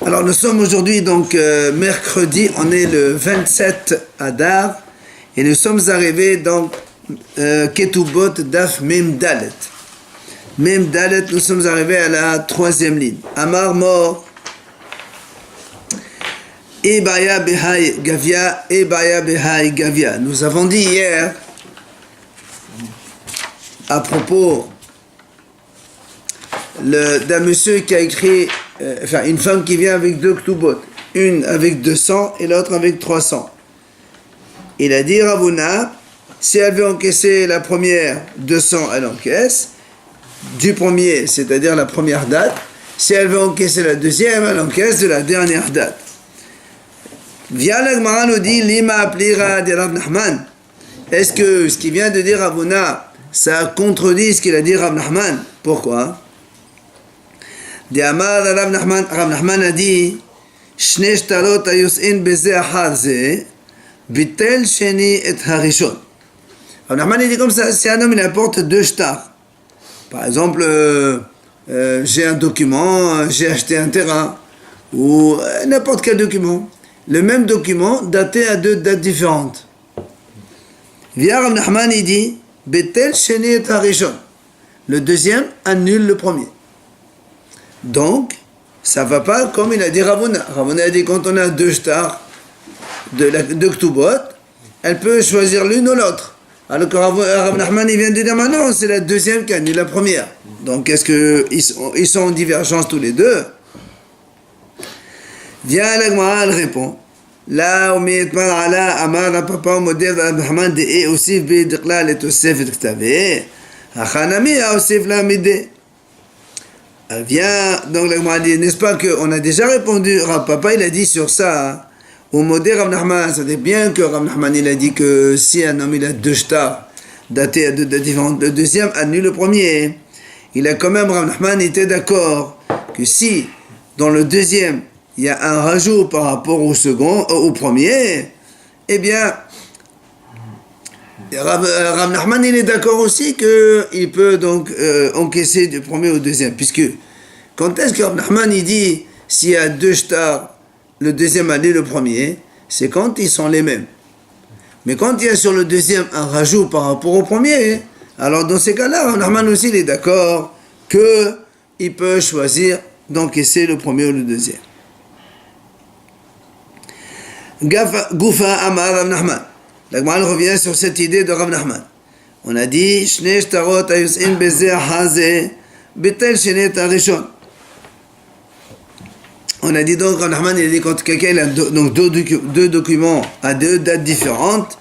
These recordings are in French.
Alors nous sommes aujourd'hui donc mercredi, on est le 27 Adar et nous sommes arrivés donc Ketubot Daf Mem Dalet. Mem Dalet, nous sommes arrivés à la troisième ligne. Amar Mor Ebaya Behai Gavia, Ebaya Behai Gavia. Nous avons dit hier à propos d'un monsieur qui a écrit, une femme qui vient avec deux ktubot, une avec 200 et l'autre avec 300. Il a dit Ravuna, si elle veut encaisser la première 200, elle encaisse du premier, c'est-à-dire la première date. Si elle veut encaisser la deuxième, elle encaisse de la dernière date. Via la Gemara nous dit Lima aplira de Rav Nachman. Est-ce que ce qu'il vient de dire Ravuna, ça contredit ce qu'il a dit Rav Nachman? Pourquoi? Rav Nachman a dit Shne shtarot ayus'in beze achar ze bitel sheni et harishon. Rav Nachman il dit comme ça, si un homme il apporte deux shtars, par exemple j'ai un document, j'ai acheté un terrain, ou n'importe quel document, le même document daté à deux dates différentes. Via Rav Nachman il dit bitel sheni et harishon, le deuxième annule le premier. Donc, ça ne va pas comme il a dit Ravuna. Ravuna a dit quand on a deux stars de Ktubot, elle peut choisir l'une ou l'autre. Alors que Rav Nachman il vient de dire maintenant, c'est la deuxième qui annule la première. Donc, est-ce qu'ils sont en divergence tous les deux? Viens la Gemara, elle répond. Là, on met ala amar papa modèle Rav Nachman de aussi bidqla le tosefet ktave. Achanami a aussi la midé. Elle vient, donc la Gemara dit, n'est-ce pas qu'on a déjà répondu, Rav Papa il a dit sur ça, au modèle Rav Nachman, ça dit bien que Rav Nachman il a dit que si un homme il a deux stars datés à deux dates différentes, le deuxième annule le premier. Il a quand même, Rav Nachman était d'accord que si dans le deuxième il y a un rajout par rapport au second, au premier, eh bien Rav Nachman il est d'accord aussi qu'il peut donc encaisser du premier au deuxième, puisque quand est-ce que Rav Nachman il dit s'il y a deux stars, le deuxième année le premier, c'est quand ils sont les mêmes. Mais quand il y a sur le deuxième un rajout par rapport au premier, alors dans ces cas-là, Rav Nachman aussi il est d'accord qu'il peut choisir d'encaisser le premier ou le deuxième. Goufa Amar Rav Nachman. La Gemara revient sur cette idée de Rav Nachman. On a dit Shne shtarot ayus'in beze haze betel shene tarishon. On a dit donc Rav Nachman il a dit quand quelqu'un a donc deux documents à deux dates différentes,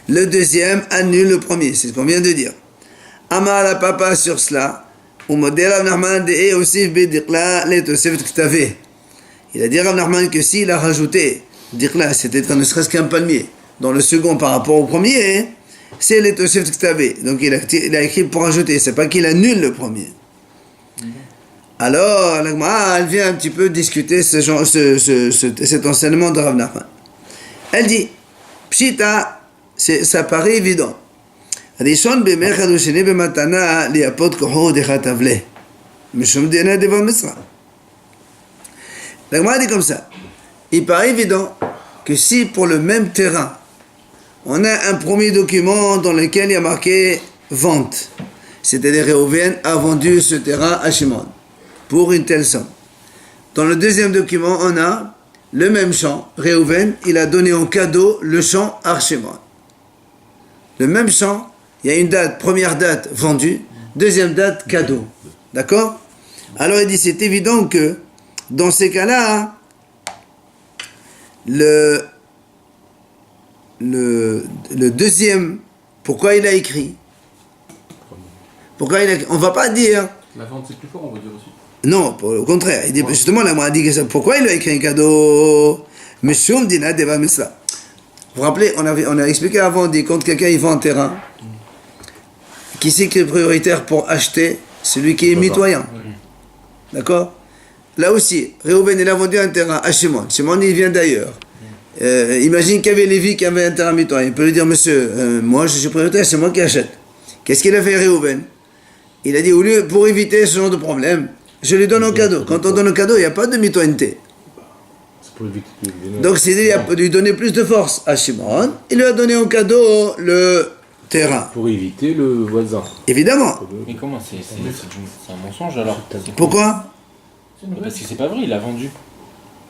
le deuxième annule le premier. C'est ce qu'on vient de dire. Amar la papa sur cela. Ou modèle Rav Nachman de aussi bidqla le tosefet ktave. Il a dit Rav Nachman que s'il a rajouté diqla, c'était ne serait-ce qu'un palmier. Dans le second par rapport au premier, c'est les Tosefet Ktave. Donc il a écrit pour ajouter, c'est pas qu'il annule le premier. Alors, la Gemara, elle vient un petit peu discuter cet enseignement de Rav Nachman. Elle dit, Pshita, ça paraît évident. Rishon b'mechad ou sheni b'matana liapot koho dechatavle. Mishum dina deva misra. La Gemara dit comme ça. Il paraît évident que si pour le même terrain, on a un premier document dans lequel il y a marqué vente, c'est-à-dire Réhouven a vendu ce terrain à Shimon pour une telle somme. Dans le deuxième document, on a le même champ. Réhouven, il a donné en cadeau le champ à Shimon. Le même champ, il y a une date, première date vendue, deuxième date cadeau. D'accord? Alors il dit, c'est évident que dans ces cas-là, le deuxième, pourquoi il a écrit? On ne va pas dire. La vente c'est plus fort, on va dire aussi. Non, au contraire. Il dit, justement, là, on a dit que ça. Pourquoi il a écrit un cadeau? Monsieur Dina Deva Misla. Vous vous rappelez, on a expliqué avant, on dit quand quelqu'un il vend un terrain, qui c'est qui est prioritaire pour acheter? Celui qui est mitoyen. D'accord? Là aussi, Réhouven il a vendu un terrain à Shimon. Shimon il vient d'ailleurs. Imagine qu'il y avait Lévi qui avait un terrain mitoyen. Il peut lui dire, monsieur, moi je suis prioritaire, c'est moi qui achète. Qu'est-ce qu'il a fait Réhouven? Il a dit, au lieu, pour éviter ce genre de problème, Je lui donne en cadeau. Quand on donne un cadeau, il n'y a pas de mitoyenté. C'est pour éviter que Donc, c'est-à-dire, il a lui donner plus de force à Shimon. Il lui a donné en cadeau le terrain. pour éviter le voisin. Évidemment. Mais comment c'est un mensonge alors? Pourquoi? Parce que c'est pas vrai, il l'a vendu.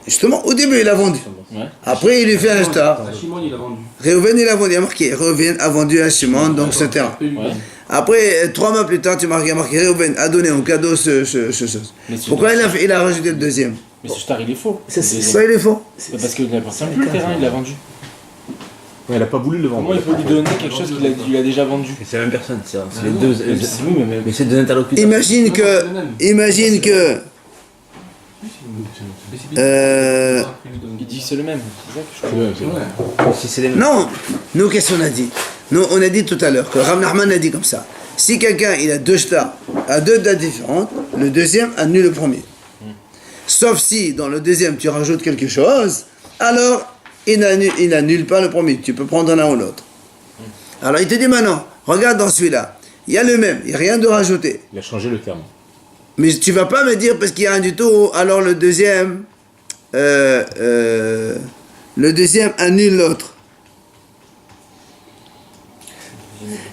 Justement, au début, il a vendu. Ouais. Après, il lui fait un star. Shimon, il a vendu. Reuven, il a vendu. Il y a marqué. Reuven a vendu à Shimon, donc ce terrain. Ouais. Après, 3 mois plus tard, tu marques, il y a marqué Reuven a donné en cadeau ce chose. Mais ce Pourquoi il a rajouté le deuxième? Mais ce star il est faux. Ça, il est faux. C'est parce qu'il n'appartient plus le terrain, il l'a vendu. Ouais, elle a pas voulu le vendre. Comment il peut lui donner quelque chose qu'il a déjà vendu? C'est la même personne, c'est les deux. Même si oui, mais Mais c'est deux interlocuteurs. Imagine que. il dit que c'est le même. C'est ça que je Ouais, c'est vrai. Si c'est les mêmes. Non, nous, qu'est-ce qu'on a dit? Nous, on a dit tout à l'heure que Rav Nachman a dit comme ça. Si quelqu'un il a deux stars à deux dates différentes, le deuxième annule le premier. Sauf si dans le deuxième tu rajoutes quelque chose, alors il n'annule pas le premier. Tu peux prendre l'un ou l'autre. Alors il te dit maintenant, regarde dans celui-là, il y a le même, il n'y a rien de rajouté. Il a changé le terme. Mais tu vas pas me dire parce qu'il y a rien du tout, alors le deuxième annule l'autre.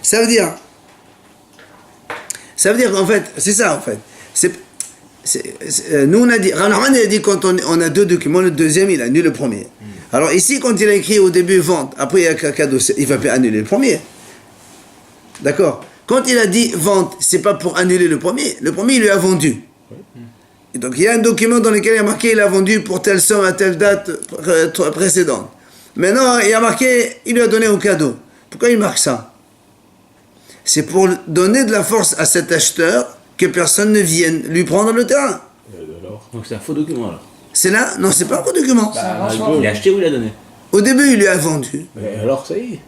Ça veut dire qu'en fait, c'est ça en fait. Nous on a dit, Rav Nachman a dit quand on a deux documents, le deuxième il annule le premier. Alors ici quand il a écrit au début vente, après il y a un cadeau, il va pas annuler le premier. D'accord? Quand il a dit vente, c'est pas pour annuler le premier il lui a vendu. Et donc il y a un document dans lequel il y a marqué il a vendu pour telle somme à telle date précédente. Maintenant il y a marqué il lui a donné un cadeau. Pourquoi il marque ça? C'est pour donner de la force à cet acheteur que personne ne vienne lui prendre le terrain. Alors, Donc c'est un faux document alors. C'est là? Non, c'est pas un faux document. Il a acheté ou il a donné? Au début, il lui a vendu. mais alors ça y est.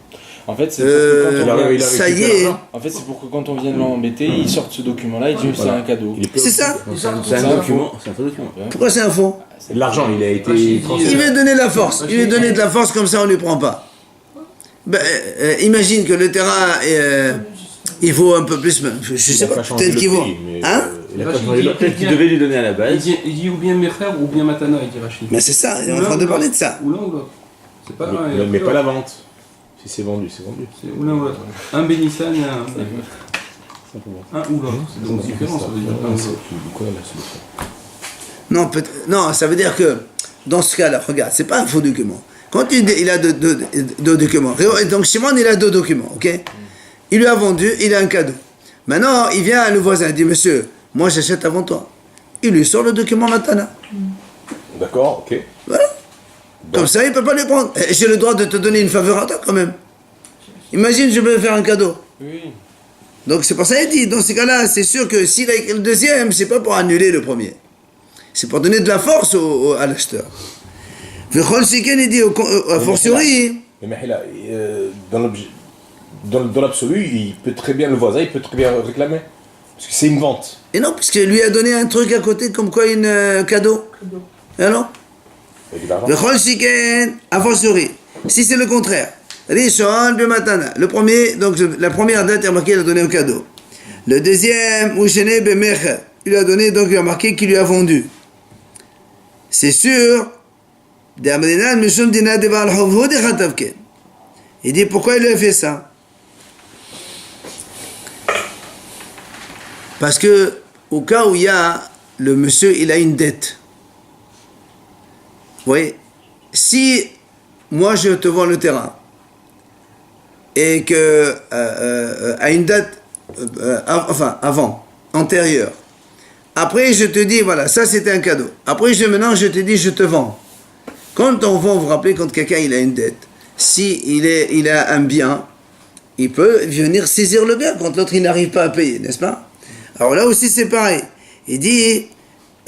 En fait, c'est pour que quand on vient... Ça y est. En fait, c'est pour que quand on vienne l'embêter, il sorte ce document-là, il dit c'est un cadeau. Il est plus- C'est ça. C'est un document, c'est un faux document. Pourquoi c'est un faux? L'argent, il a été Il transféré. veut donner de la force. Il veut donner de la force comme ça, on ne lui prend pas. Imagine que le terrain, il vaut un peu plus. Je sais Il a pas, pas changé peut-être le qu'il vaut. prix, mais, Hein? il a pas Rachid changé dit- le prix. Peut-être qu'il devait lui donner à la base. Il dit ou bien Mecher ou bien Matana, il dit Rachid. Mais c'est ça, on est en train de parler de ça. Ou l'un ou l'autre. C'est pas l'un et Mais pas l'autre. la vente. Si c'est vendu, c'est vendu. C'est ou l'un ou l'autre. Un Bénissan et un. Simplement. Un ou l'autre. C'est donc différent, ça veut dire un ou l'autre. C'est quoi la solution? Non, ça veut dire que dans ce cas-là, regarde, c'est pas un faux document. Quand il a deux documents, donc Shimon il a deux documents, ok? Il lui a vendu, il a un cadeau. Maintenant, il vient à le voisin, il dit monsieur, moi j'achète avant toi. Il lui sort le document Matana. D'accord, ok. Voilà. Comme ça, il ne peut pas le prendre. Et j'ai le droit de te donner une faveur à toi quand même. Imagine, je veux faire un cadeau. Oui. Donc c'est pour ça qu'il dit, dans ces cas-là, c'est sûr que s'il a écrit le deuxième, c'est pas pour annuler le premier. C'est pour donner de la force à l'acheteur. Vechol Siken, il dit, a fortiori, Mais Mahila, dans l'absolu, il peut très bien, le voisin, il peut très bien réclamer. Parce que c'est une vente. et non, puisqu'il lui a donné un truc à côté, comme quoi un cadeau. Et alors Il y a de l'argent. Vechol Siken, a fortiori. Si c'est le contraire, Rishon Bematana. Le premier, donc la première date, il a marqué, il a donné un cadeau. Le deuxième, Ushene Bemecher. Il a donné, donc il a marqué qu'il lui a vendu. C'est sûr. Il dit pourquoi il lui a fait ça? Parce que au cas où il y a le monsieur, il a une dette. Oui. Si moi je te vends le terrain et que à une date avant, antérieure. Après je te dis voilà, ça c'était un cadeau. Après maintenant je te dis je te vends. Quand on vend, vous vous rappelez, quand quelqu'un il a une dette, si il a un bien, il peut venir saisir le bien quand l'autre il n'arrive pas à payer, n'est-ce pas? Alors là aussi c'est pareil. Il dit,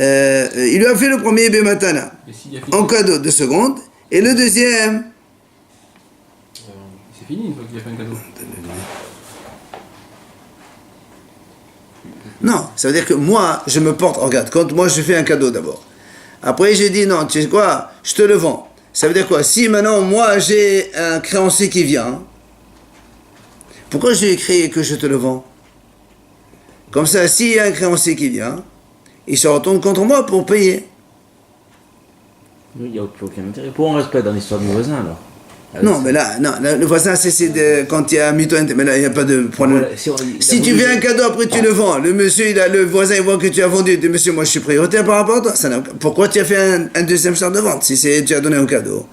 il lui a fait le premier Bematana Et s'il y a en fini, cadeau de seconde, et le deuxième, c'est fini une fois qu'il a fait un cadeau. non, ça veut dire que moi je me porte, regarde, quand moi je fais un cadeau d'abord. Après j'ai dit non, tu sais quoi, je te le vends. Ça veut dire quoi? Si maintenant moi j'ai un créancier qui vient, pourquoi j'ai écrit que je te le vends? Comme ça, s'il y a un créancier qui vient, il se retourne contre moi pour payer. Il n'y a aucun intérêt. Pour un respect dans l'histoire du voisin, alors. Non, mais là, non, le voisin, quand il y a mytho, mais là, il n'y a pas de problème. Voilà, Si tu fais un cadeau, après tu le vends, le voisin, il voit que tu as vendu, il dit, monsieur, moi je suis prioritaire par rapport à toi. Pourquoi tu as fait un deuxième stade de vente si tu as donné un cadeau?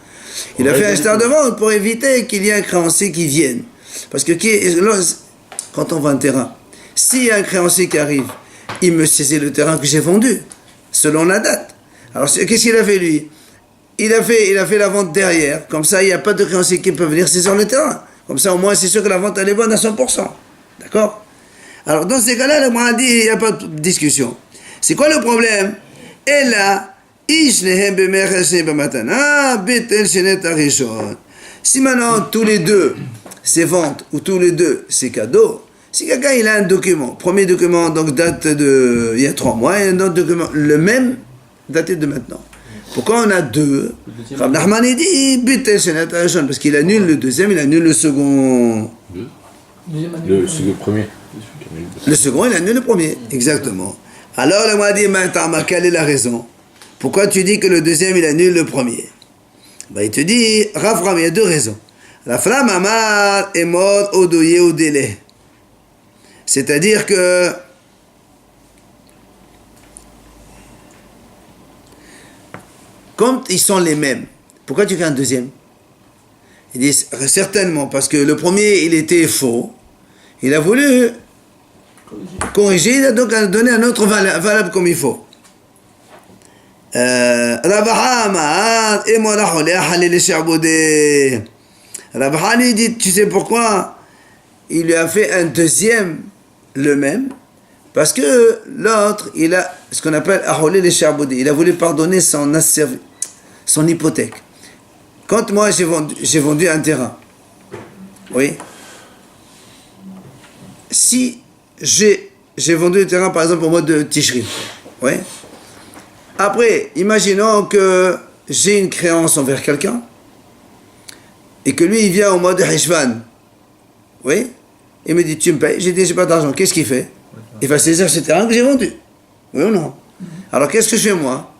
Il a fait un stade de vente pour éviter qu'il y ait un créancier qui vienne. Parce que quand on vend un terrain, s'il y a un créancier qui arrive, il me saisit le terrain que j'ai vendu, selon la date. Alors, qu'est-ce qu'il a fait lui? Il a fait la vente derrière, comme ça il n'y a pas de créancier qui peut venir saisir le terrain. Comme ça au moins c'est sûr que la vente elle est bonne à 100%. D'accord? Alors dans ces cas-là, le Mourad dit il n'y a pas de discussion. C'est quoi le problème? Et là, si maintenant tous les deux c'est vente ou tous les deux c'est cadeau, si quelqu'un il a un document, premier document donc date de il y a 3 mois et un autre document le même daté de maintenant. Pourquoi on a deux? Rav Nachman il dit parce qu'il annule le deuxième, il annule le second. C'est le premier. Le second, il annule le premier, exactement. Alors le Mourad dit quelle est la raison? Pourquoi tu dis que le deuxième il annule le premier? Il te dit Rav Ram, il y a deux raisons. La flamme amar est mort au doyer au délai. C'est-à-dire que quand ils sont les mêmes, pourquoi tu fais un deuxième? Ils disent certainement parce que le premier il était faux, il a voulu corriger, il a donc donné un autre valable comme il faut. Rabahan il dit, tu sais pourquoi? Il lui a fait un deuxième le même, parce que l'autre, il a ce qu'on appelle Aholé les Charboudé. Il a voulu pardonner son hypothèque. Quand moi j'ai vendu un terrain, oui, si j'ai vendu le terrain par exemple au mois de Tishri, oui, après, imaginons que j'ai une créance envers quelqu'un et que lui il vient au mois de Heshvan, oui, il me dit tu me payes, j'ai dit j'ai pas d'argent, qu'est-ce qu'il fait? Il va saisir ce terrain que j'ai vendu, oui ou non? Alors qu'est-ce que je fais moi?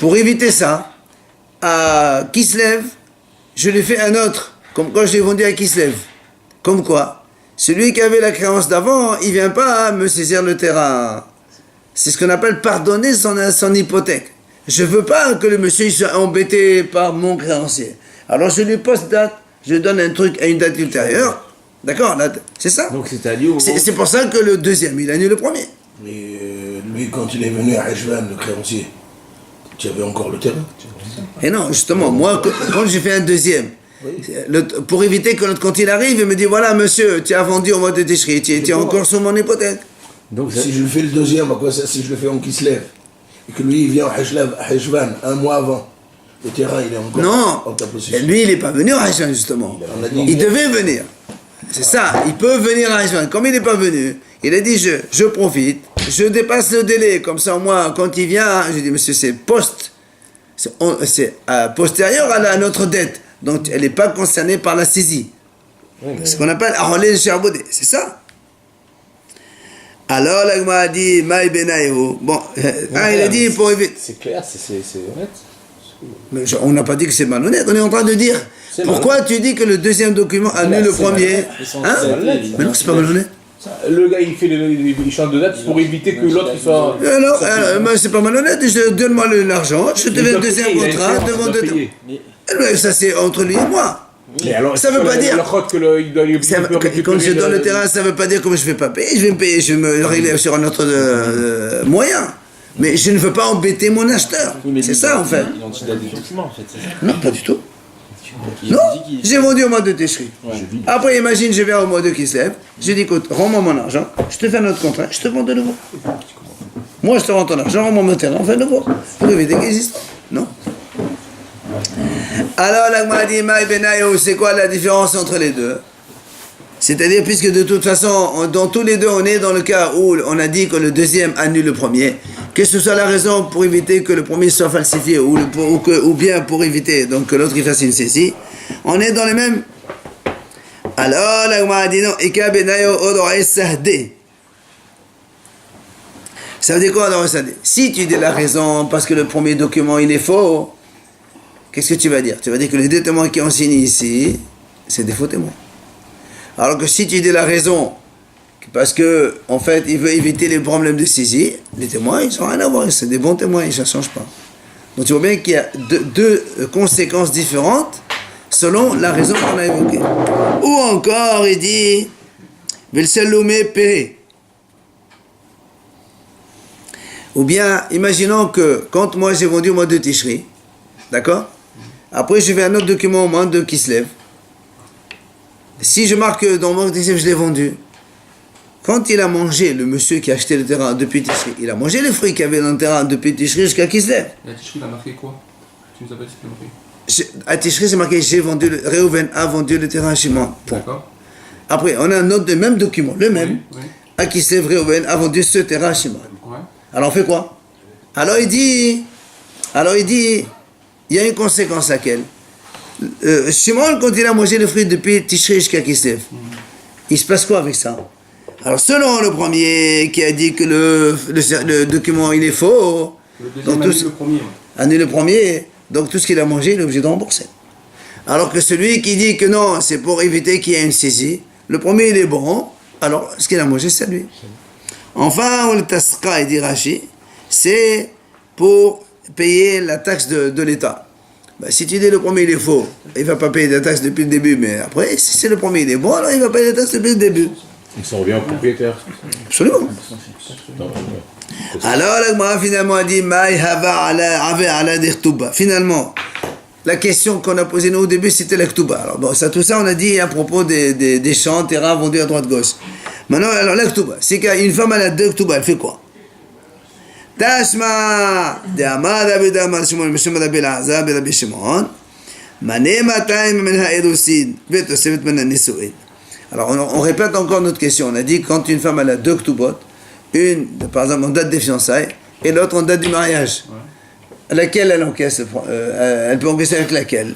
Pour éviter ça, à Kislev, je lui fais un autre, comme quand je l'ai vendu à Kislev. Comme quoi, celui qui avait la créance d'avant, il ne vient pas me saisir le terrain. C'est ce qu'on appelle pardonner son hypothèque. Je ne veux pas que le monsieur soit embêté par mon créancier. Alors je lui poste date, je lui donne un truc à une date ultérieure. D'accord? C'est ça. Donc c'est pour ça que le deuxième, il annule le premier. Mais lui, quand il est venu à Heshvan, le créancier, tu avais encore le terrain? Et non, justement, moi, quand j'ai fait un deuxième, pour éviter que quand il arrive, il me dit, voilà, monsieur, tu as vendu au mois de Tishri, tu es encore sur mon hypothèque. Donc si je fais le deuxième, à quoi ça? Si je le fais en Kislev, et que lui, il vient à Heshvan un mois avant, le terrain, il est encore en ta possession. Lui, il n'est pas venu à Heshvan, justement. Il devait venir. C'est ça, il peut venir à Heshvan. Comme il n'est pas venu, il a dit, je profite, je dépasse le délai, comme ça, moi, quand il vient, je dis, monsieur, c'est postérieur à notre dette, donc elle n'est pas concernée par la saisie. Ce qu'on appelle Aholé Charboudé, c'est ça. Alors, l'Agma a dit, Maï Benaïou. Bon, il a dit pour éviter. C'est clair, c'est honnête. Mais on n'a pas dit que c'est malhonnête, on est en train de dire pourquoi tu dis que le deuxième document annule le premier. Hein? Mais non, c'est pas malhonnête. Le gars il change de date pour éviter que l'autre soit. Non, c'est pas malhonnête, donne-moi l'argent, je te fais un deuxième contrat devant deux temps. Ça c'est entre lui et moi. Mais alors, ça veut pas dire. Quand je donne le terrain, ça veut pas dire que je vais pas payer, je vais me payer, je vais me régler sur un autre moyen. Mais je ne veux pas embêter mon acheteur. C'est ça en fait. L'identité des documents en fait. Non, pas du tout. Non, j'ai vendu au mois de Tishri. Après, imagine, je viens au mois de Kislev, je dis, écoute, rends-moi mon argent, je te fais un autre contrat, je te vends de nouveau. Moi, je te rends ton argent, rends-moi mon terrain, on fait de nouveau. Pour éviter qu'il existe. Non. Alors, l'Agma dit, Maï Benaïou, c'est quoi la différence entre les deux? C'est-à-dire, puisque de toute façon, dans tous les deux, on est dans le cas où on a dit que le deuxième annule le premier, que ce soit la raison pour éviter que le premier soit falsifié ou bien pour éviter donc, que l'autre il fasse une saisie, on est dans les mêmes. Alors, l'Agma a dit non, Ika Benayo Odoraï Sahdé. Ça veut dire quoi alors ça dit? Si tu dis la raison parce que le premier document il est faux, qu'est-ce que tu vas dire? Tu vas dire que les deux témoins qui ont signé ici, c'est des faux témoins. Alors que si tu dis la raison parce que en fait il veut éviter les problèmes de saisie, les témoins ils n'ont rien à voir, c'est des bons témoins, ça ne change pas. Donc tu vois bien qu'il y a deux conséquences différentes selon la raison qu'on a évoquée. Ou encore il dit Velsalomé Péré. Ou bien, imaginons que quand moi j'ai vendu au mois de Tishri, d'accord? Après je vais à un autre document au mois de Kislev. Si je marque dans le mois de Kislev, je l'ai vendu. Quand il a mangé, le monsieur qui a acheté le terrain depuis Tishri, il a mangé les fruits qu'il y avait dans le terrain depuis Tishri jusqu'à Kislev. Et à Tishri, il a marqué quoi? Tu nous appelles ce qu'il a marqué? À Tishri, c'est marqué Réhouven a vendu le terrain à Shimon. D'accord. Après, on a un autre même document, le même. Oui. À Kislev, Réhouven a vendu ce terrain à Shimon. Ouais. Alors on fait quoi? Alors il dit, il y a une conséquence à laquelle Shimon, quand il a mangé le fruit depuis Tishri jusqu'à Kislev, il se passe quoi avec ça? Alors selon le premier qui a dit que le document il est faux, Le donc deuxième annule le premier. annule le premier, donc tout ce qu'il a mangé il est obligé de rembourser. Alors que celui qui dit que non, c'est pour éviter qu'il y ait une saisie, le premier il est bon, alors ce qu'il a mangé c'est lui. Enfin, le tasqa, il dit Rashi, c'est pour payer la taxe de l'État. Ben, si tu dis le premier il est faux, il ne va pas payer la taxe depuis le début, mais après, si c'est le premier il est bon, alors il va payer la taxe depuis le début. Et ça revient au propriétaire. Absolument. Non, Alors, la Gemara finalement a dit Maï hava ala dirtuba. Finalement, la question qu'on a posée nous au début, c'était la ktuba. Alors, bon, tout ça, on a dit à propos des champs, terrains vendus à droite-gauche. Maintenant, alors la ktuba, c'est qu'une femme elle a deux ktuba, elle fait quoi? Tashma de Amad Abed Amad Shimon Mishum Rabbi Azab Rabbi Shimon Mané Matayim Menha Erusin Vetosevet Mena Nisuin. Alors on répète encore notre question. On a dit quand une femme elle a deux ktubot, une par exemple en date des fiançailles et l'autre en date du mariage, laquelle elle encaisse, elle peut encaisser avec laquelle?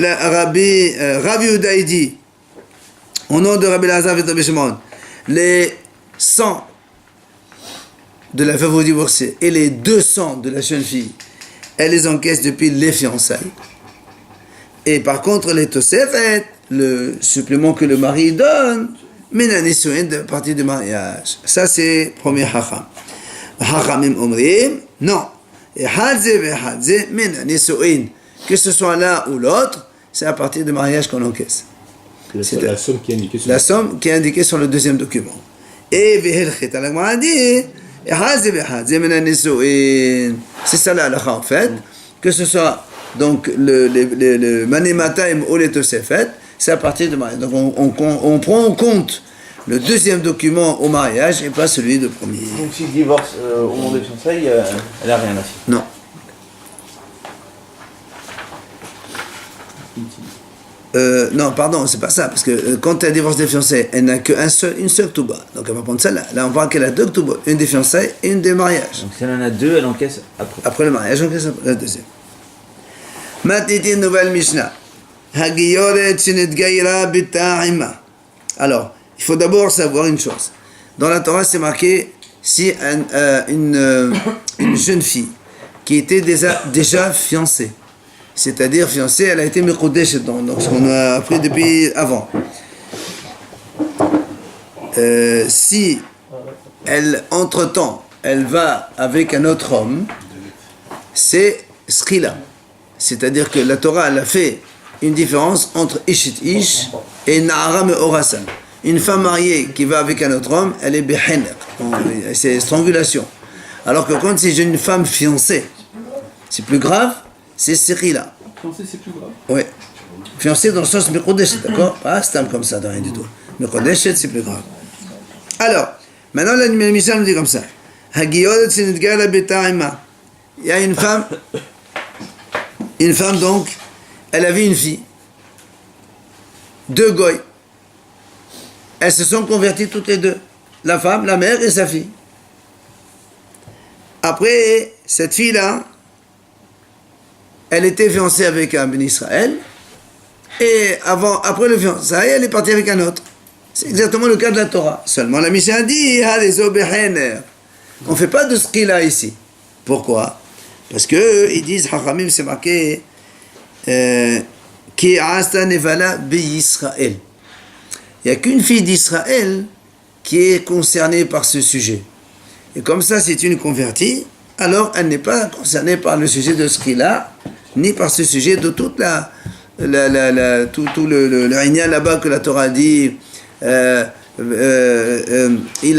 Rabbi Yehuda dit au nom de Rabbi Lazar et Rabbi Shimon, les 100 de la veuve divorcée et les 200 de la jeune fille, elle les encaisse depuis les fiançailles. Et par contre les tosefet, le supplément que le mari donne, Menanisuin de partie du mariage. Ça c'est premier hacham. Hachamim omrim, non. Et hadze ve hadze menanisuin. Que ce soit l'un ou l'autre, c'est à partir du mariage qu'on encaisse. C'est la somme qui est indiquée sur la somme qui est indiquée sur le deuxième document. Et vehelchit al-Gemara dit, et hadze ve hadze menanisuin. C'est ça la halakha en fait. Que ce soit donc le manimatayim ou les tosefet, c'est à partir du mariage. Donc on prend en compte le deuxième document au mariage et pas celui de premier. Donc s'il divorce au moment des fiançailles, elle n'a rien à faire. Non. Non, pardon, c'est pas ça, parce que quand elle divorce des fiançailles, elle n'a qu'une seule ktuba. Donc elle va prendre celle-là. Là, on voit qu'elle a deux ktubas, une des fiançailles et une des mariages. Donc si elle en a deux, elle encaisse après. Après le mariage, on encaisse la deuxième. Maintenant, une nouvelle Mishnah. Alors, il faut d'abord savoir une chose. Dans la Torah, c'est marqué si une jeune fille qui était déjà fiancée, c'est-à-dire fiancée, elle a été mekodesh, donc ce qu'on a appris depuis avant. Si elle, entre-temps, elle va avec un autre homme, c'est skila. C'est-à-dire que la Torah, elle a fait une différence entre Ishit Ish et Na'ara Me'orasa. Une femme mariée qui va avec un autre homme, elle est Behener. C'est strangulation. Alors que quand c'est une femme fiancée, c'est plus grave, c'est Sirila. Fiancé, c'est plus grave. Oui. Fiancée dans le sens Mekodeshet, d'accord? Pas stam comme ça, de rien du tout. Mekodeshet, c'est plus grave. Alors, maintenant, la Mishnah nous dit comme ça. Il y a une femme donc, elle avait une fille, deux goy. Elles se sont converties toutes les deux, la femme, la mère et sa fille. Après, cette fille-là, elle était fiancée avec un Ben Israël, et après le fiançailles, elle est partie avec un autre. C'est exactement le cas de la Torah. Seulement la Mishnah dit, on ne fait pas de skila ici. Pourquoi? Parce que ils disent, Hachamim, c'est marqué, Ki asta nevala Israël. Il n'y a qu'une fille d'Israël qui est concernée par ce sujet. Et comme ça, c'est une convertie, alors elle n'est pas concernée par le sujet de skila, ni par ce sujet de toute tout le Inyan là-bas que la Torah dit. Il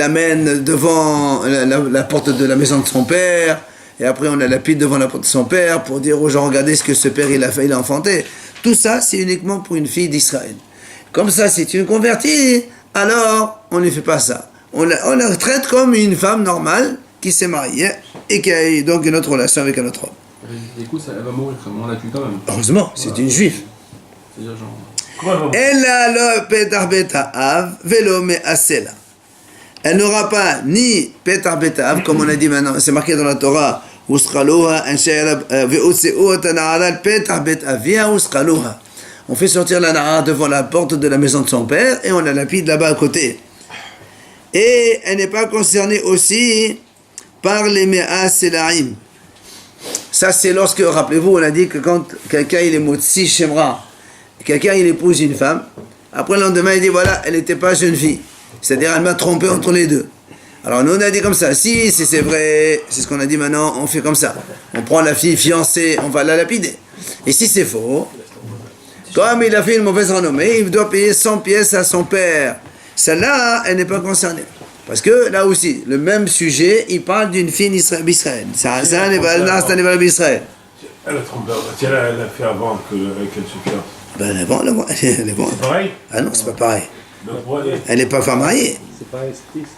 amène devant la porte de la maison de son père, et après on la lapide devant la porte de son père pour dire aux gens, regardez ce que ce père il a fait, il a enfanté. Tout ça, c'est uniquement pour une fille d'Israël. Comme ça, c'est une convertie, alors on ne fait pas ça. On la traite comme une femme normale qui s'est mariée et qui a eu donc une autre relation avec un autre homme. Du coup, elle va mourir, on l'a tué quand même. Heureusement, c'est une juive. C'est-à-dire genre... Elle n'aura pas ni Petar Betav, comme on a dit maintenant, c'est marqué dans la Torah, on fait sortir la Nara devant la porte de la maison de son père et on la lapide là-bas à côté. Et elle n'est pas concernée aussi par les Me'as Selaim. Ça, c'est lorsque, rappelez-vous, on a dit que quand quelqu'un il est Motsi Shemra, quelqu'un il épouse une femme, après le lendemain il dit voilà, elle n'était pas jeune fille, c'est-à-dire elle m'a trompé entre les deux. Alors nous on a dit comme ça, si c'est vrai, c'est ce qu'on a dit maintenant, on fait comme ça, on prend la fille fiancée, on va la lapider. Et si c'est faux, comme il a fait une mauvaise renommée, il doit payer 100 pièces à son père. Celle-là, elle n'est pas concernée. Parce que là aussi, le même sujet, il parle d'une fille d'Israël. Ça n'est pas d'Israël. Elle a trompé, elle a fait avant qu'elle se fiance. Ben, elle est bonne. C'est pareil? Ah non, c'est pas pareil. Donc, ouais, Elle n'est pas femme mariée. C'est pareil, c'est triste.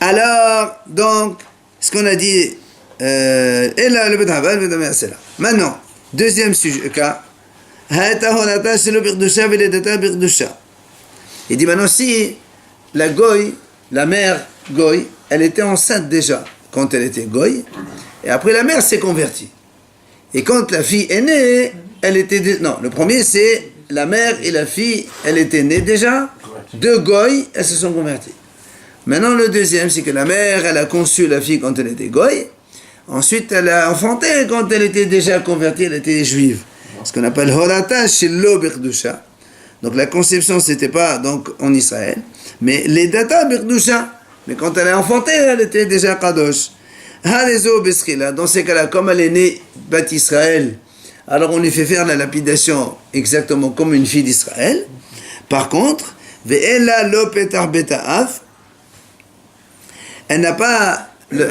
Alors, donc, ce qu'on a dit, et là, le Bedrabal, c'est là. Maintenant, deuxième sujet, cas. Il dit maintenant, si la Goy, la mère Goy, elle était enceinte déjà quand elle était Goy, et après la mère s'est convertie. Et quand la fille est née, elle était... Non, le premier c'est la mère et la fille, elle était née déjà, deux Goy, elles se sont converties. Maintenant le deuxième, c'est que la mère, elle a conçu la fille quand elle était Goy, ensuite elle a enfanté quand elle était déjà convertie, elle était juive. Ce qu'on appelle Horata chez l'Oberdusha. Donc la conception, c'était pas donc en Israël, mais les data Berdusha. Mais quand elle a enfanté, elle était déjà Kadosh. Dans ces cas-là, comme elle est née Bat Israël, alors on lui fait faire la lapidation exactement comme une fille d'Israël. Par contre, elle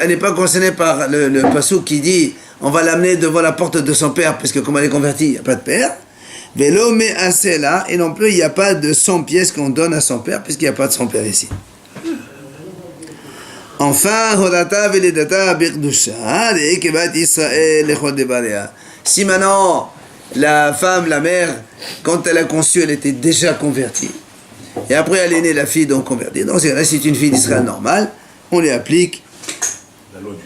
n'est pas concernée par le passouk qui dit on va l'amener devant la porte de son père, parce que comme elle est convertie, il n'y a pas de père. Vélo mais assez là, et non plus il n'y a pas de 100 pièces qu'on donne à son père, puisqu'il n'y a pas de son père ici. Enfin, si maintenant la femme, la mère, quand elle a conçu, elle était déjà convertie, et après elle est née la fille donc convertie, donc c'est une fille d'Israël normale, on lui applique la loi du pays.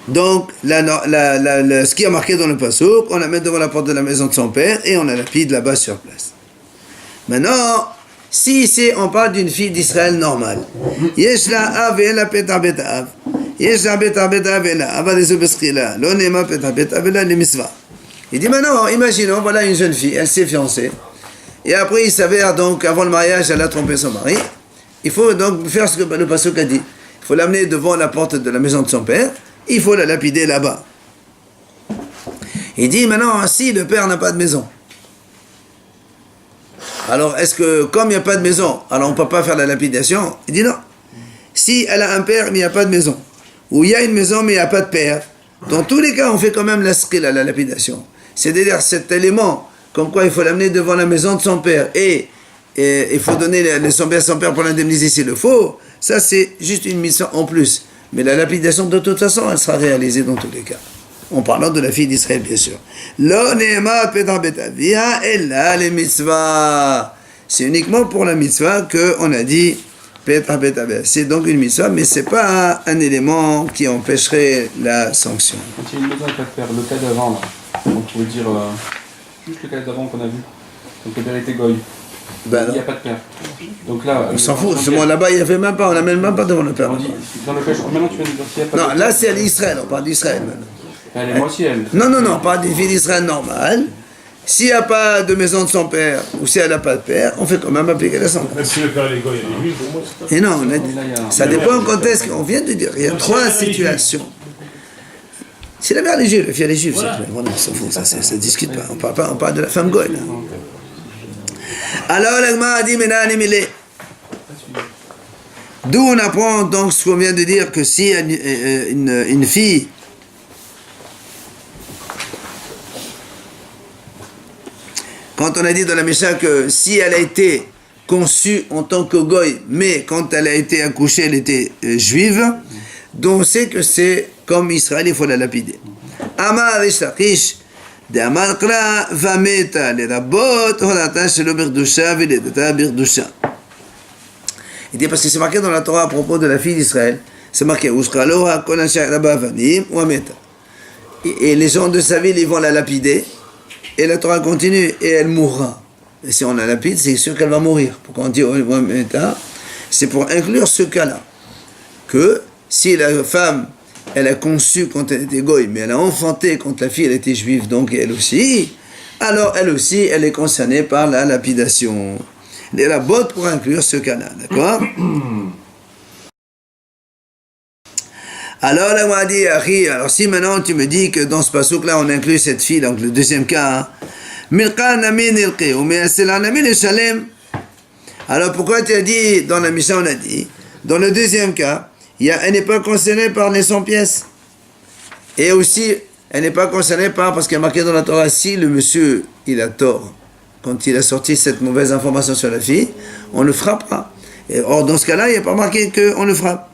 Donc, ce qui est marqué dans le passouk, on la met devant la porte de la maison de son père et on la lapide là-bas sur place. Maintenant, si on parle d'une fille d'Israël normale, yesh la av et la petar betav, yesh la petar betav et la ava des obeskrila, l'onema petar betav et la mitzvah. Il dit maintenant, imaginons, voilà une jeune fille, elle s'est fiancée, et après il s'avère donc, avant le mariage, elle a trompé son mari. Il faut donc faire ce que le passouk a dit. Il faut l'amener devant la porte de la maison de son père, il faut la lapider là-bas. Il dit maintenant, si le père n'a pas de maison, alors est-ce que, comme il n'y a pas de maison, alors on ne peut pas faire la lapidation? Il dit non. Si elle a un père, mais il n'y a pas de maison, ou il y a une maison, mais il n'y a pas de père, dans tous les cas, on fait quand même la lapidation. C'est-à-dire cet élément, comme quoi il faut l'amener devant la maison de son père, et il faut donner son père pour l'indemniser s'il le faut, ça c'est juste une mission en plus. Mais la lapidation, de toute façon, elle sera réalisée dans tous les cas. En parlant de la fille d'Israël, bien sûr. C'est uniquement pour la mitzvah qu'on a dit Petra Betav. C'est donc une mitzvah, mais ce n'est pas un élément qui empêcherait la sanction. Quand il y a une maison à faire, le cas d'avant, là, on pourrait dire juste le cas d'avant qu'on a vu, donc le père était goy. Ben Il n'y non. a pas de père. Donc là, On s'en fout, justement là-bas il n'y avait même pas, on n'amène même pas devant le père. on dit, dans le pêche, maintenant tu viens de dire qu'il n'y a pas Non, de père. là c'est à l'Israël, on parle d'Israël maintenant. Elle est moitié, elle. Non, pas des filles d'Israël normales. S'il n'y a pas de maison de son père, ou si elle n'a pas de père, on fait quand même appliquer la sanction. Même si le père les gars, il est juif, pour moi, c'est pas. Et non, ça dépend quand est-ce qu'on vient de dire. Il y a trois situations. Si la mère est juive, le fils est juif, voilà, on s'en fout, ça ne discute pas. On parle de la femme goy. Là. Alors, l'Agma a dit, d'où on apprend donc ce qu'on vient de dire, que si une fille quand on a dit dans la Mishnah que si elle a été conçue en tant que goy, mais quand elle a été accouchée, elle était juive, donc on sait que c'est comme Israël, il faut la lapider. Amar Rish Lakish, de Amar Kra, Vameta, les rabot, Holata, Shelo Birdusha, Viledata Birdusha. Il dit parce que c'est marqué dans la Torah à propos de la fille d'Israël, c'est marqué Ushkaloha, Konasha, Rabba, Vanim, ou Ameta. Et les gens de sa ville, ils vont la lapider. Et la Torah continue, et elle mourra. Et si on la lapide, c'est sûr qu'elle va mourir. Pourquoi on dit c'est pour inclure ce cas-là. Que si la femme, elle a conçu quand elle était goy, mais elle a enfanté quand la fille, elle était juive, donc elle aussi, alors elle aussi, elle est concernée par la lapidation. Et la botte pour inclure ce cas-là, d'accord? Alors là, on a dit, alors si maintenant tu me dis que dans ce passouk-là, on inclut cette fille, donc le deuxième cas, alors pourquoi tu as dit, dans la Mishnah on a dit, dans le deuxième cas, elle n'est pas concernée par les 100 pièces. Et aussi, elle n'est pas concernée parce qu'il y a marqué dans la Torah, si le monsieur, il a tort, quand il a sorti cette mauvaise information sur la fille, on le frappera. Et or, dans ce cas-là, il n'y a pas marqué qu'on le frappe.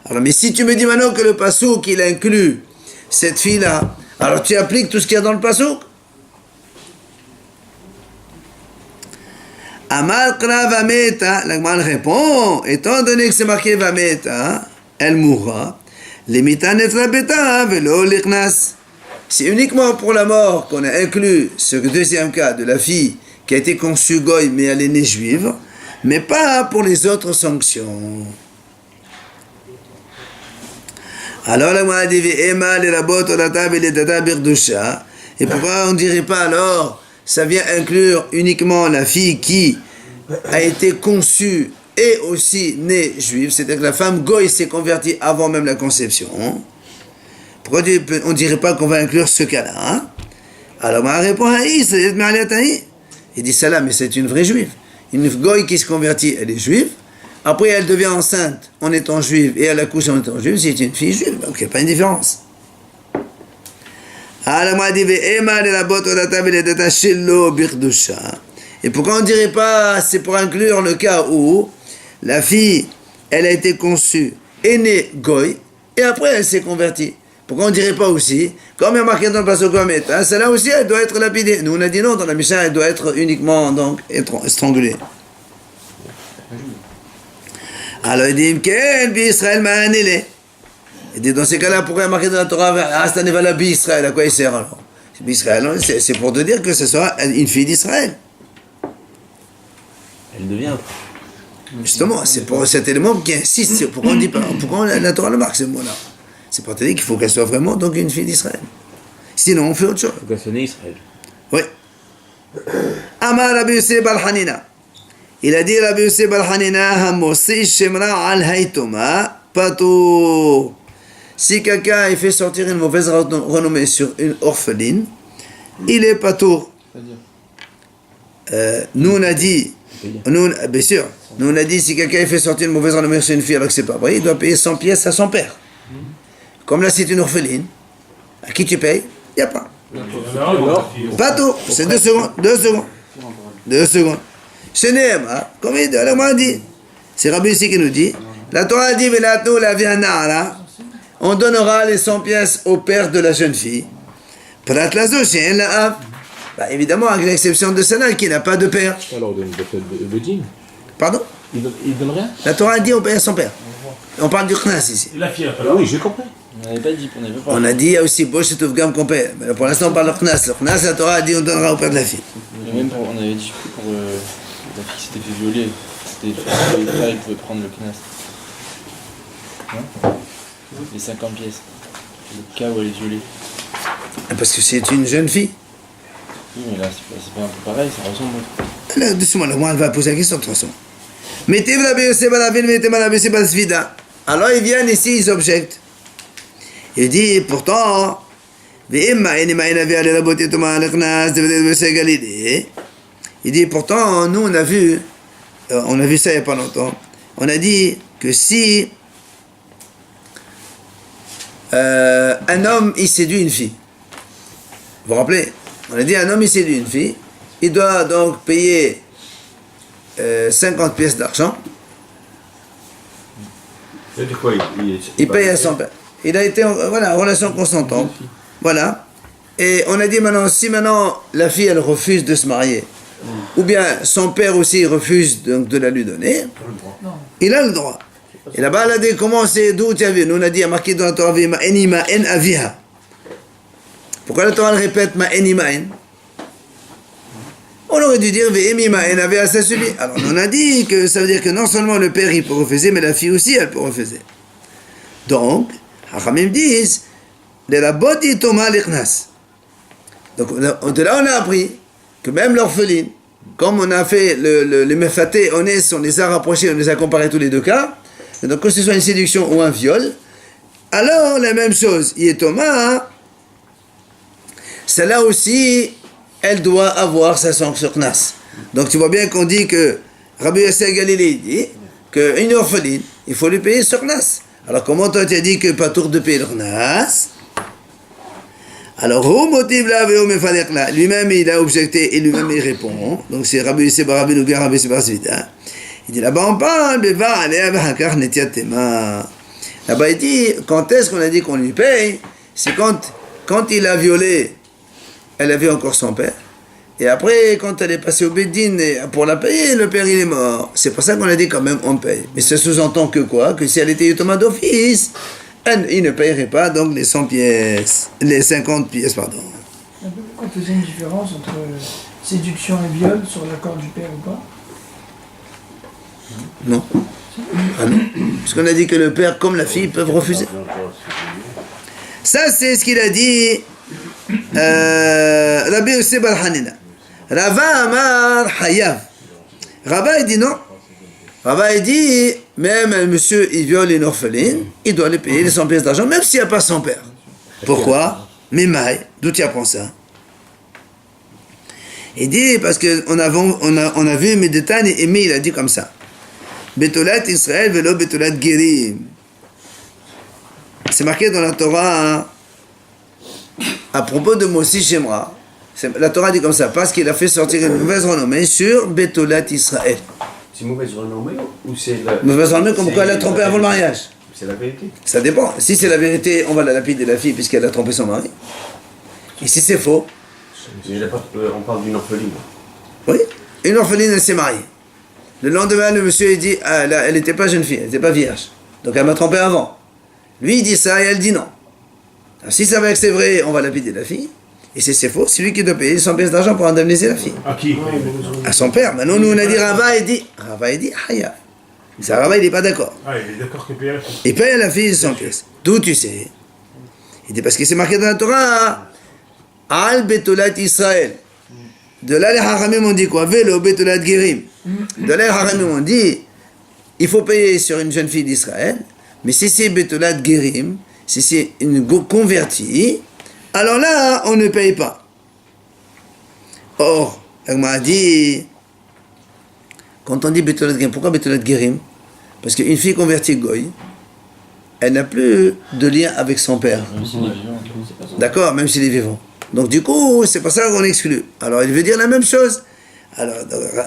Alors, mais si tu me dis maintenant que le passouk, il inclut cette fille-là, alors tu appliques tout ce qu'il y a dans le passouk. Amal kra vameta, l'agmal répond, étant donné que c'est marqué vameta, elle mourra. Limita netra beta velo lichnas. C'est uniquement pour la mort qu'on a inclus ce deuxième cas de la fille qui a été conçue goy mais elle est née juive, mais pas pour les autres sanctions. Alors la Gemara dit Ema les rabot olata veledata birdusha. Et pourquoi on ne dirait pas alors ça vient inclure uniquement la fille qui a été conçue et aussi née juive, c'est-à-dire que la femme goy s'est convertie avant même la conception. Pourquoi on ne dirait pas qu'on va inclure ce cas-là, hein? Alors ma répond il dit ça là, mais c'est une vraie juive. Une goy qui se convertit, elle est juive. Après, elle devient enceinte en étant juive et elle accouche en étant juive, c'est une fille juive, donc il n'y a pas une différence. Et pourquoi on ne dirait pas, c'est pour inclure le cas où la fille, elle a été conçue, est née goy, et après elle s'est convertie. Pourquoi on ne dirait pas aussi, comme il y a marqué dans le passage Gomet, celle-là aussi, elle doit être lapidée. Nous, on a dit non, dans la Mishnah, elle doit être uniquement donc, éstrangulée. Alors il dit, Israël m'a annulé. Il dit, dans ces cas-là, pourquoi il y a marqué dans la Torah, c'est un bi Israël, à quoi il sert alors? Israël, c'est pour te dire que ce sera une fille d'Israël. Elle devient. Justement, c'est pour cet élément qui insiste. Pourquoi on dit pas? Pourquoi la Torah le marque ce mot-là? C'est pour te dire qu'il faut qu'elle soit vraiment donc une fille d'Israël. Sinon, on fait autre chose. Il faut qu'elle soit née Israël. Oui. Amar Rabbi Yosef Bar Hanina. Il a dit Rabbi Yosef Bar Hanina, Hamosi Shemra al Haytoma Pato. Si quelqu'un fait sortir une mauvaise renommée sur une orpheline, il est patour. Nous on a dit, bien sûr, nous on a dit si quelqu'un fait sortir une mauvaise renommée sur une fille alors que c'est pas vrai, il doit payer 100 pièces à son père. Comme là c'est une orpheline, à qui tu payes? Il n'y a pas. Patour, c'est 2 secondes, 2 secondes. Sheneema, comme il dit, c'est Rabbi ici qui nous dit, la Torah dit, Velato la vianara, on donnera les 100 pièces au père de la jeune fille. Prat lazo she'en la'av. Bah évidemment, avec l'exception de celle-là qui n'a pas de père. Alors, le dîme. Pardon? Il donne rien? La Torah dit au père son père. On parle du Khnas ici. La fille a pas Oui, j'ai compris. On n'avait pas dit, on n'avait pas. On a dit aussi Bosh et Tovgam qu'on paie. Mais pour l'instant, on parle du Khnas. Le Khnas, la Torah a dit on donnera au père de la fille. Même on avait dit pour la s'était fait violer. C'était les frères, ils pouvaient prendre le knas. Non? Les 50 pièces. Le cas où elle est violée. Parce que c'est une jeune fille. Oui, mais là, c'est pas un peu pareil, ça ressemble. Là, doucement, là, moi, elle va poser la question de toute façon. Mettez la BEC, la ville, mettez la BEC, la svida. Alors ils viennent ici, ils objectent. Il dit, pourtant, il dit, pourtant, nous, on a vu ça il n'y a pas longtemps. On a dit que si un homme, il séduit une fille, vous vous rappelez? On a dit, un homme, il séduit une fille, il doit donc payer 50 pièces d'argent. Et du quoi Il paye à son père. Il a été en relation consentante. Voilà. Et on a dit maintenant, si maintenant la fille elle refuse de se marier, ou bien son père aussi refuse donc, de la lui donner, il a le droit. Et là-bas, elle a dit, comment c'est, d'où tu as vu? Nous on a dit, il y a marqué dans la Torah, ma enima en aviha. Pourquoi la Torah elle répète ma enima en? On aurait dû dire Ve'emima en aviha, ça suffit. Alors on a dit que ça veut dire que non seulement le père il peut refuser, mais la fille aussi elle peut refuser. Donc, Hachamim disent, de la boti toma lichnas. Donc de là on a appris que même l'orpheline, comme on a fait les mefaté, on les a rapprochés, on les a comparés tous les deux cas, et donc que ce soit une séduction ou un viol, alors la même chose, Yetoma, celle-là aussi, elle doit avoir sa sanction knas. Donc tu vois bien qu'on dit que Rabbi Yossi Galilée dit qu'une orpheline, il faut lui payer sur knas. Alors comment toi tu as dit que pas tour de payer le knas? Alors, lui-même il a objecté et lui-même il répond. Donc c'est Rabbi Yossi Bar Rabbi Nougar, Rabbi Yossi Bar Svita. Il dit là-bas on parle, là-bas il dit, quand est-ce qu'on a dit qu'on lui paye? C'est quand il a violé, elle avait encore son père. Et après, quand elle est passée au Bédine pour la payer, le père il est mort. C'est pour ça qu'on a dit quand même on paye. Mais ça sous-entend que quoi? Que si elle était Yotoma d'office, il ne payerait pas donc les 100 pièces, les 50 pièces, pardon. On faisait une différence entre séduction et viol sur l'accord du père ou pas? Non. Ah non. Parce qu'on a dit que le père comme la fille peuvent refuser. Ça c'est ce qu'il a dit Rabbi Yossi Bar Hanina. Rava Amar Hayav. Rava il dit non. Rava il dit même un monsieur il viole une orpheline, il doit lui payer les 100 pièces d'argent même s'il n'y a pas son père. Pourquoi? Mimaï, d'où tu apprends ça? Il dit parce que on a vu Médétan et Aimé il a dit comme ça. Betolat Israël velo Betolat Gerim. C'est marqué dans la Torah à propos de Mossi Shemra. La Torah dit comme ça, parce qu'il a fait sortir une mauvaise renommée sur Betolat Israël. C'est une mauvaise renommée ou c'est la... Mauvaise renommée comme quoi elle a trompé avant le mariage. C'est la vérité. Ça dépend. Si c'est la vérité, on va la lapider la fille puisqu'elle a trompé son mari. Et si c'est faux? On parle d'une orpheline. Oui, une orpheline, elle s'est mariée. Le lendemain, le monsieur il dit, ah, là, elle n'était pas jeune fille, elle n'était pas vierge. Donc elle m'a trompé avant. Lui il dit ça et elle dit non. Alors, si ça va que c'est vrai, on va lapider la fille. Et si c'est faux, c'est lui qui doit payer 100 pièces d'argent pour indemniser la fille. À qui? À son père. Maintenant, nous on a dit Rava, il dit Haya. Ça, Rava, il n'est pas d'accord. Ah, il est d'accord qu'il paye la fille. Il paye à la fille 100 pièces. D'où tu sais? Il dit parce que c'est marqué dans la Torah Al Betolat Israël. De là, les Haramim ont dit quoi? Velo Betolat Gerim. De là, les Haramim ont dit il faut payer sur une jeune fille d'Israël, mais si c'est Betolat Gerim, si c'est une convertie, alors là, on ne paye pas. Or, elle m'a dit, quand on dit Betolat Gerim, pourquoi Betolat Gerim? Parce qu'une fille convertie Goy, elle n'a plus de lien avec son père. D'accord, même s'il est vivant. Donc du coup, c'est pour ça qu'on exclut. Alors il veut dire la même chose. Alors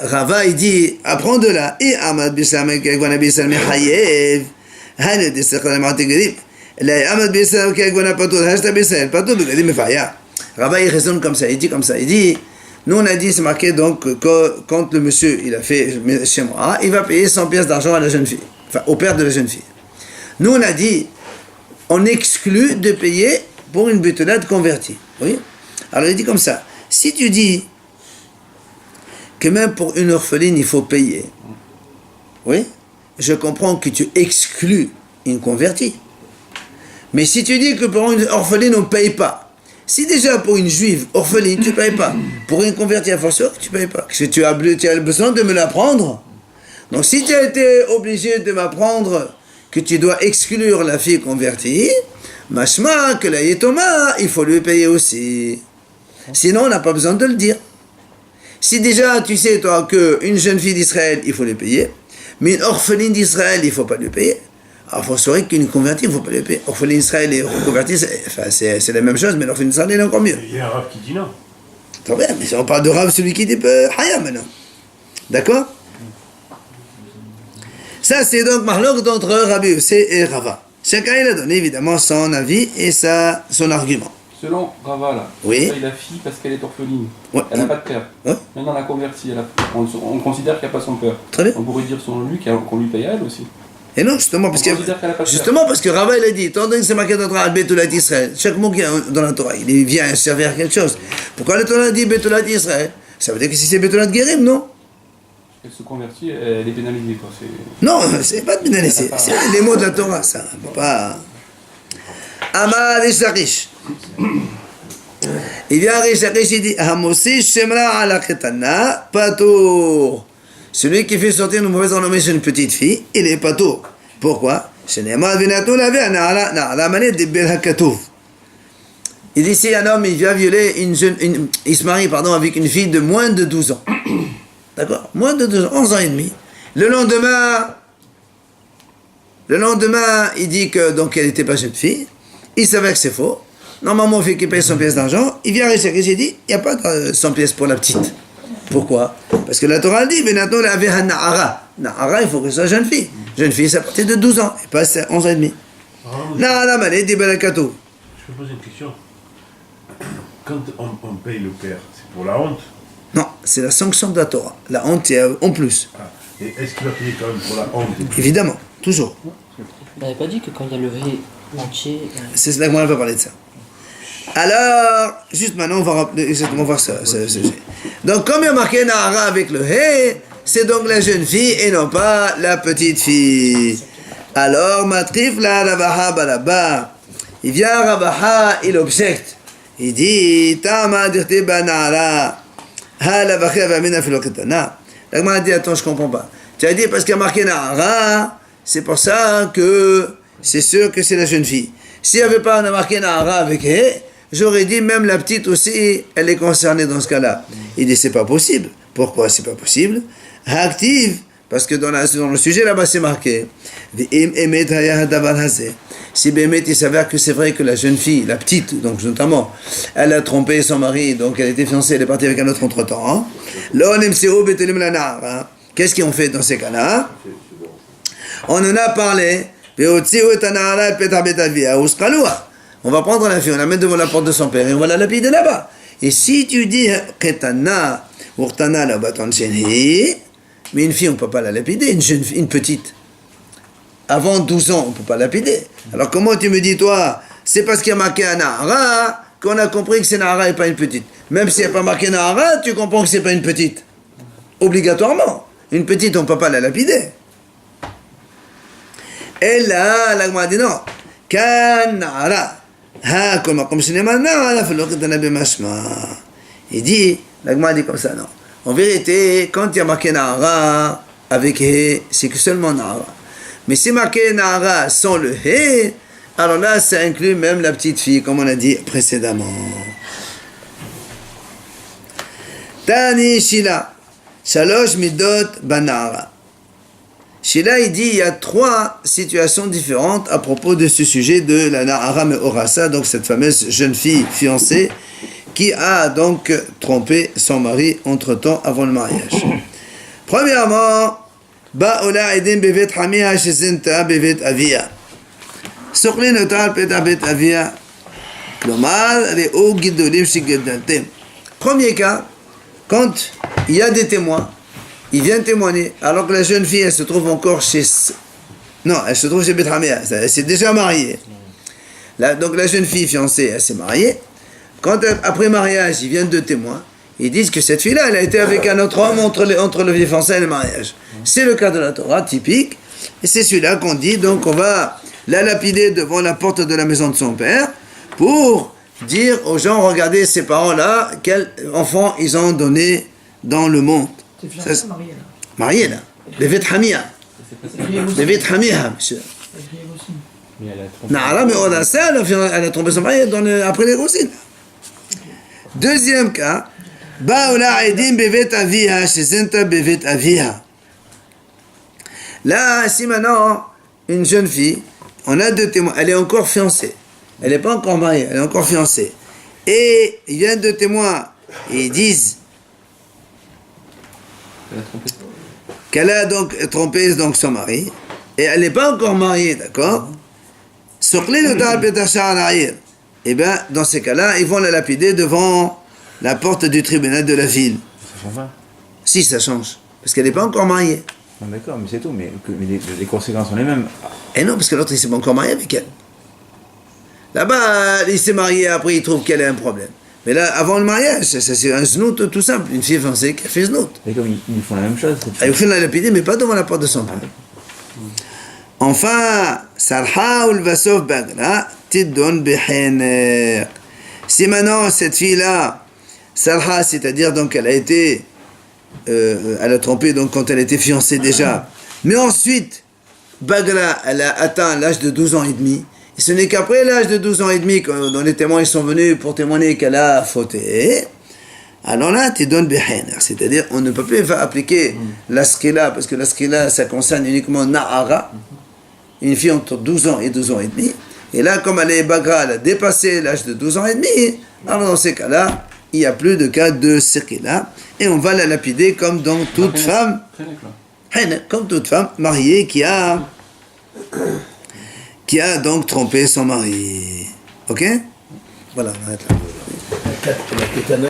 Rava il dit, apprends de là. Et Ahmad Bissamek Kegwana Bissamek Hayev. Hane de Sekhalam Tegrib. La Ahmad Bissamek Kegwana Patou Hasta Bissamek Patou de Gadim Faya. Rava il raisonne comme ça, il dit comme ça. Il dit, nous on a dit, c'est marqué donc que quand le monsieur il a fait chez moi, il va payer 100 pièces d'argent à la jeune fille. Enfin au père de la jeune fille. Nous on a dit, on exclut de payer pour une bétonnade convertie. Oui. Alors il dit comme ça, si tu dis que même pour une orpheline, il faut payer. Oui, je comprends que tu exclus une convertie. Mais si tu dis que pour une orpheline, on ne paye pas, si déjà pour une juive orpheline, tu ne payes pas, pour une convertie à force, tu ne payes pas, parce que tu as besoin de me l'apprendre. Donc si tu as été obligé de m'apprendre que tu dois exclure la fille convertie, machma que la yétoma, il faut lui payer aussi. Sinon, on n'a pas besoin de le dire. Si déjà tu sais, toi, qu'une jeune fille d'Israël, il faut lui payer, mais une orpheline d'Israël, il ne faut pas lui payer. Alors, il faut savoir qu'une convertie, il ne faut pas lui payer. Orpheline d'Israël et convertie, c'est la même chose, mais l'orpheline d'Israël, elle est encore mieux. Il y a un rave qui dit non. Très bien, mais on parle de Rav, celui qui dit Haya maintenant. D'accord? Ça, c'est donc Mahlok d'entre Rabbi Yossé et Rava. Chacun, il a donné évidemment son avis et son argument. Selon Rava, là, oui. on paye la fille parce qu'elle est orpheline. Ouais. Elle n'a pas de père. Ouais. Maintenant, elle a converti. On considère qu'il n'y a pas son père. Très bien. On pourrait dire selon lui qu'on lui paye à elle aussi. Et non, justement, parce que Rava, il a dit, étant donné que c'est marqué dans le Betoulat Israël, chaque mot qui est dans la Torah, il vient servir à quelque chose. Pourquoi la Torah dit Betoulat Israël? Ça veut dire que si c'est Betoulat Guérim, non? Elle se convertit, elle est pénalisée, quoi. Non, c'est pas pénalisé. C'est les mots de la Torah, ça. On peut pas. Amar Rishakish. Il vient Rishakish, il dit Hamosi Shemra ala Ketana, Patour. Celui qui fait sortir une mauvaise renommée sur une petite fille, il est Patour. Pourquoi? Il dit si un homme il vient violer il se marie avec une fille de moins de 12 ans. D'accord? Moins de 2 ans, 11 ans et demi. Le lendemain, il dit que donc elle n'était pas jeune fille. Il savait que c'est faux. Normalement, il fait qu'il paye 100 pièces d'argent. Il vient à Richard et il dit, il n'y a pas de 100 pièces pour la petite. Pourquoi? Parce que la Torah dit, Benato la avait Na'ara. Na'ara, il faut que ce soit jeune fille. Jeune fille, c'est à partir de 12 ans, et pas 11 ans et demi. Na'ara, mané, dit Belakato. Je peux poser une question. Quand on paye le père, c'est pour la honte? Non, c'est la sanction de la Torah. La honte, il y a en plus. Ah. Et est-ce qu'il va payer quand même pour la honte? Évidemment, toujours. On n'avait pas dit que quand il y a le vrai entier... C'est là que moi, on va parler de ça. Alors, juste maintenant, on va voir ça. Donc, comme il y a marqué Nahara avec le He, c'est donc la jeune fille et non pas la petite fille. Alors, Matrif la Ravaha Balaba. Il vient Ravaha, il objecte. Il dit, Tama dirte Banara. Ha la Vacha Vamina Filoketana. La Gemara dit, attends, je comprends pas. Tu as dit parce qu'il y a marqué Nahara, c'est pour ça que c'est sûr que c'est la jeune fille. S'il n'y avait pas marqué Nahara avec He, j'aurais dit même la petite aussi, elle est concernée dans ce cas-là. Il dit c'est pas possible. Pourquoi c'est pas possible? Active, parce que dans le sujet là-bas c'est marqué. Si Bémet il s'avère que c'est vrai que la jeune fille, la petite, donc notamment, elle a trompé son mari, donc elle était fiancée, elle est partie avec un autre entre-temps. Qu'est-ce qu'ils ont fait dans ces cas-là? On en a parlé. On va prendre la fille, on la met devant la porte de son père et on va la lapider là-bas. Et si tu dis Ketana, Urtana la batan shenhi, mais une fille on ne peut pas la lapider, une petite. Avant 12 ans on ne peut pas lapider. Alors comment tu me dis toi, c'est parce qu'il y a marqué un Nahara qu'on a compris que c'est Nahara et pas une petite. Même s'il n'y a pas marqué Nahara, tu comprends que c'est pas une petite. Obligatoirement. Une petite on ne peut pas la lapider. Et là, la Gemara dit non. Kan Nahara. Il dit, la Gemara dit comme ça, non. En vérité, quand il y a marqué Nahara avec He, c'est que seulement Nahara. Mais si marqué Nahara sans le He, alors là, ça inclut même la petite fille, comme on a dit précédemment. Tani Shila, Shalosh Midot Banara. Shila, il dit, il y a 3 situations différentes à propos de ce sujet de la Nahara Me'orasa, donc cette fameuse jeune fille fiancée qui a donc trompé son mari entre-temps avant le mariage. Premièrement, Ba'ola Edim Bevet Hamia Shezenta Bevet Avia. Sokli Notar Peta Bet Avia. Klomar Re'o Gidolim Shigedaltem. Premier cas, quand il y a des témoins, ils viennent témoigner, alors que la jeune fille, elle se trouve encore chez... Non, elle se trouve chez Beth Hamia, elle s'est déjà mariée. Donc la jeune fille fiancée, elle s'est mariée. Quand après mariage, ils viennent 2 témoins, ils disent que cette fille-là, elle a été avec un autre homme entre le fiançailles et le mariage. C'est le cas de la Torah, typique. Et c'est celui-là qu'on dit, donc on va la lapider devant la porte de la maison de son père pour dire aux gens, regardez ces parents-là, quel enfant ils ont donné dans le monde. T'es fiancé ou marié là? Marié là. Bevet Hamia. Bevet Hamia, monsieur. Mais elle a trompé. Nahara, mais on a ça, elle a trompé son mari après les grossines. Deuxième cas, Baoula Edim Bevet Aviha, Shezenta Bevet Aviha. Là, si maintenant, une jeune fille, on a 2 témoins, elle est encore fiancée, elle n'est pas encore mariée, elle est encore fiancée, et il y a 2 témoins, et ils disent qu'elle a donc trompé donc son mari, et elle n'est pas encore mariée, d'accord? Eh bien, dans ces cas-là, ils vont la lapider devant la porte du tribunal de la ville. Ça change pas. Si, ça change, parce qu'elle n'est pas encore mariée. Non, d'accord, mais c'est tout, mais les conséquences sont les mêmes. Et non, parce que l'autre, il s'est pas encore marié avec elle. Là-bas, il s'est marié, après, il trouve qu'elle a un problème. Mais là, avant le mariage, c'est un znout tout simple. Une fille fiancée qui a fait znout. Et comme ils font la même chose. Ils font la lapider, mais pas devant la porte de son père. Enfin, Sarha ou le Vasov Bagra, Tidon Behener. Si maintenant, cette fille-là, Sarha, c'est-à-dire donc elle a été, elle a trompé donc quand elle était fiancée déjà, mais ensuite, Bagra, elle a atteint l'âge de 12 ans et demi, et ce n'est qu'après l'âge de 12 ans et demi, quand les témoins ils sont venus pour témoigner qu'elle a fauté, alors là, tu donnes Behener, c'est-à-dire on ne peut plus appliquer la skila, parce que la skila, ça concerne uniquement Na'ara, une fille entre 12 ans et 12 ans et demi, et là, comme elle est Bagra, elle a dépassé l'âge de 12 ans et demi, alors dans ces cas-là, il n'y a plus de cas de skila, et on va la lapider comme dans toute femme, comme toute femme mariée qui a donc trompé son mari. Ok? Voilà, on arrête là. La kétana,